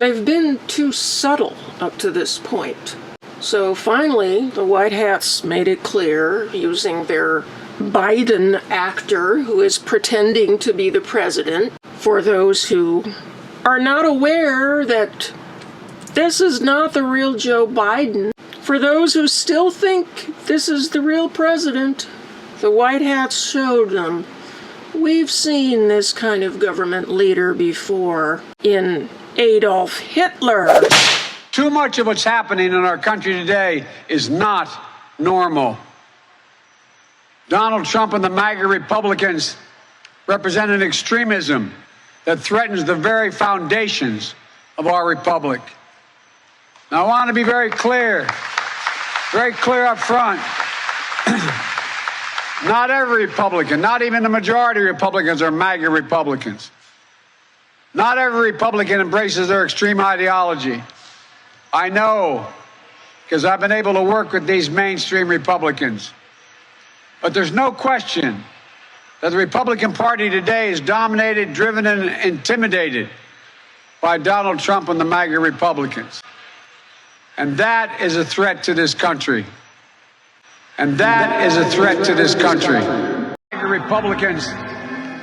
They've been too subtle up to this point. So finally, the White Hats made it clear, using their ByeDen actor who is pretending to be the president, for those who are not aware that this is not the real Joe Biden. For those who still think this is the real president, the White Hats showed them. We've seen this kind of government leader before in Adolf Hitler. Too much of what's happening in our country today is not normal. Donald Trump and the MAGA Republicans represent an extremism that threatens the very foundations of our republic. Now, I want to be very clear up front. Not every Republican, not even the majority of Republicans are MAGA Republicans. Not every Republican embraces their extreme ideology. I know, because I've been able to work with these mainstream Republicans. But there's no question that the Republican Party today is dominated, driven, and intimidated by Donald Trump and the MAGA Republicans. And that is a threat to this country. And that is a threat to this country. MAGA Republicans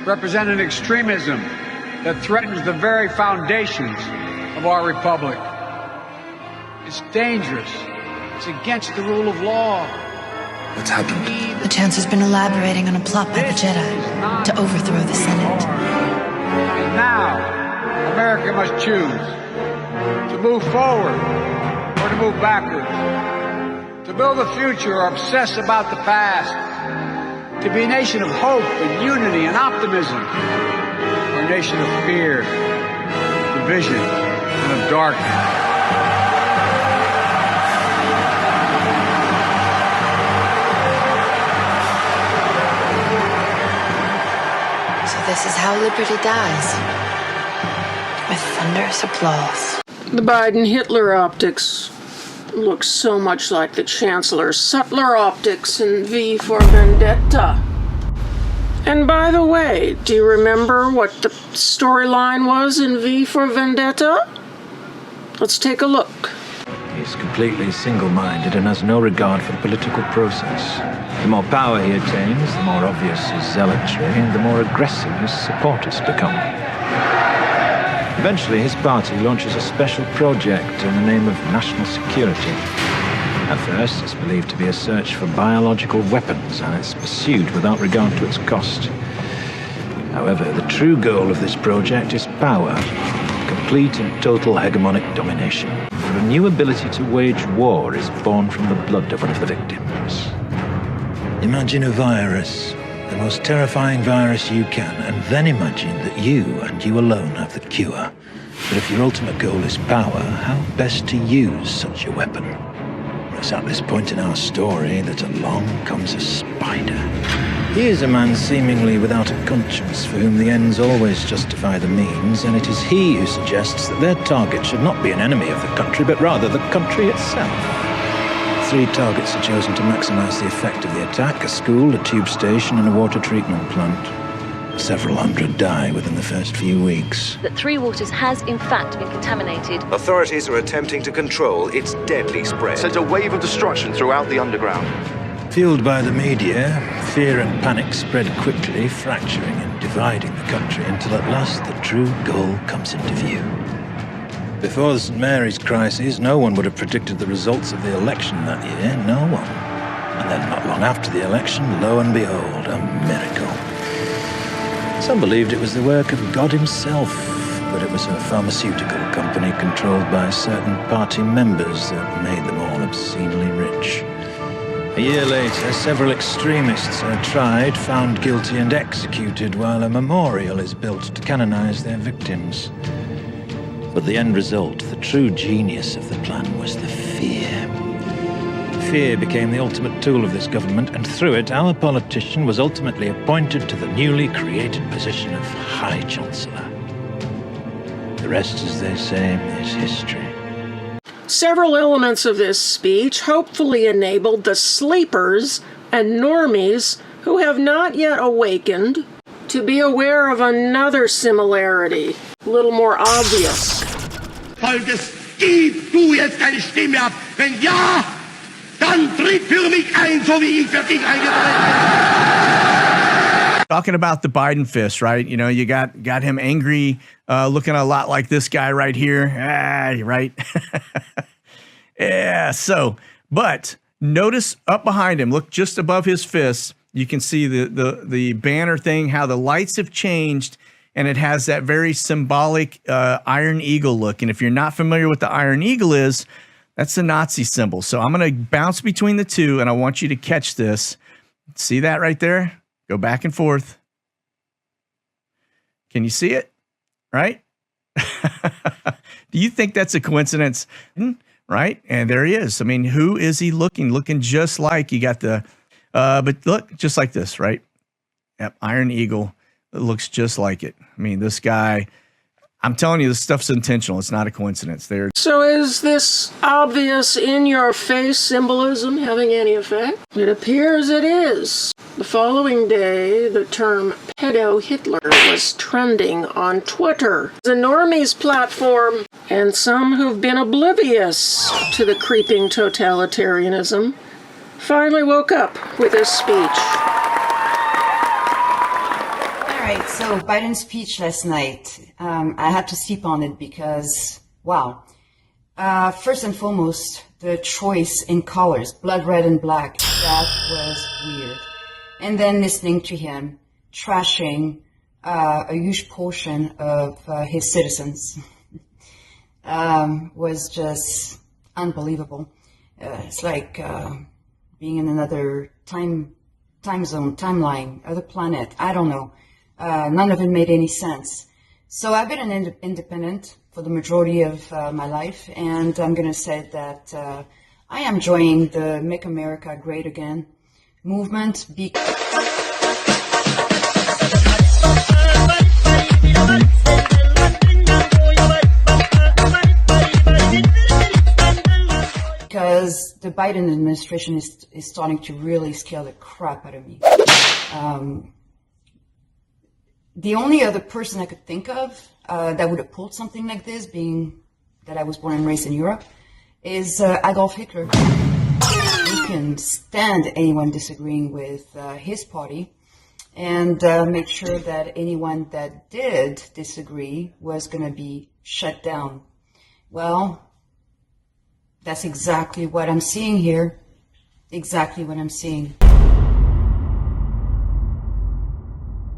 represent an extremism that threatens the very foundations of our republic. It's dangerous. It's against the rule of law. What's happened? The Chancellor's been elaborating on a plot by the Jedi to overthrow the Senate. And now, America must choose to move forward or to move backwards. To build a future or obsess about the past. To be a nation of hope and unity and optimism. Or a nation of fear, division, and of darkness. This is how liberty dies. With thunderous applause. The Biden-Hitler optics look so much like the Chancellor's subtler optics in V for Vendetta. And by the way, do you remember what the storyline was in V for Vendetta? Let's take a look. He's completely single-minded and has no regard for the political process. The more power he attains, the more obvious his zealotry, and the more aggressive his supporters become. Eventually, his party launches a special project in the name of national security. At first, it's believed to be a search for biological weapons, and it's pursued without regard to its cost. However, the true goal of this project is power. Complete and total hegemonic domination. For a new ability to wage war is born from the blood of one of the victims. Imagine a virus, the most terrifying virus you can, and then imagine that you and you alone have the cure. But if your ultimate goal is power, how best to use such a weapon? It's at this point in our story that along comes a spider. He is a man seemingly without a conscience, for whom the ends always justify the means, and it is he who suggests that their target should not be an enemy of the country, but rather the country itself. 3 targets are chosen to maximize the effect of the attack: a school, a tube station, and a water treatment plant. Several hundred die within the first few weeks. That Three Waters has, in fact, been contaminated. Authorities are attempting to control its deadly spread. Sent a wave of destruction throughout the underground. Fueled by the media, fear and panic spread quickly, fracturing and dividing the country until at last the true goal comes into view. Before the St. Mary's crisis, no one would have predicted the results of the election that year, no one. And then not long after the election, lo and behold, a miracle. Some believed it was the work of God himself, but it was a pharmaceutical company controlled by certain party members that made them all obscenely rich. A year later, several extremists are tried, found guilty and executed, while a memorial is built to canonize their victims. But the end result, the true genius of the plan, was the fear. Fear became the ultimate tool of this government, and through it, our politician was ultimately appointed to the newly created position of High Chancellor. The rest, as they say, is history. Several elements of this speech hopefully enabled the sleepers and normies who have not yet awakened to be aware of another similarity, a little more obvious. Volkes, gib du jetzt deine Stimme ab. Wenn ja, dann tritt für mich ein, so wie ich für dich eingetreten bin. Talking about the Biden fist, right? You know, you got him angry, looking a lot like this guy right here. Right? Yeah, so, but notice up behind him, look just above his fist, you can see the banner thing, how the lights have changed, and it has that very symbolic Iron Eagle look. And if you're not familiar with the Iron Eagle is, that's the Nazi symbol. So I'm going to bounce between the two, and I want you to catch this. See that right there? Go back and forth. Can you see it? Right? Do you think that's a coincidence? Right? And there he is. I mean, who is he looking? Looking just like, you got the, but look, just like this, right? Yep, Iron Eagle. It looks just like it. I mean, this guy, I'm telling you, this stuff's intentional. It's not a coincidence. So is this obvious in-your-face symbolism having any effect? It appears it is. The following day, the term pedo Hitler was trending on Twitter. The normies platform, and some who've been oblivious to the creeping totalitarianism finally woke up with this speech. Right, so Biden's speech last night, I had to sleep on it because, wow. First and foremost, the choice in colors, blood red and black, that was weird. And then listening to him trashing a huge portion of his citizens was just unbelievable. It's like being in another time zone, timeline, other planet, I don't know. None of it made any sense. So I've been an independent for the majority of my life, and I'm going to say that I am joining the Make America Great Again movement because the Biden administration is starting to really scare the crap out of me. The only other person I could think of that would have pulled something like this, being that I was born and raised in Europe, is Adolf Hitler. He can stand anyone disagreeing with his party and make sure that anyone that did disagree was going to be shut down. Well, that's exactly what I'm seeing here. Exactly what I'm seeing.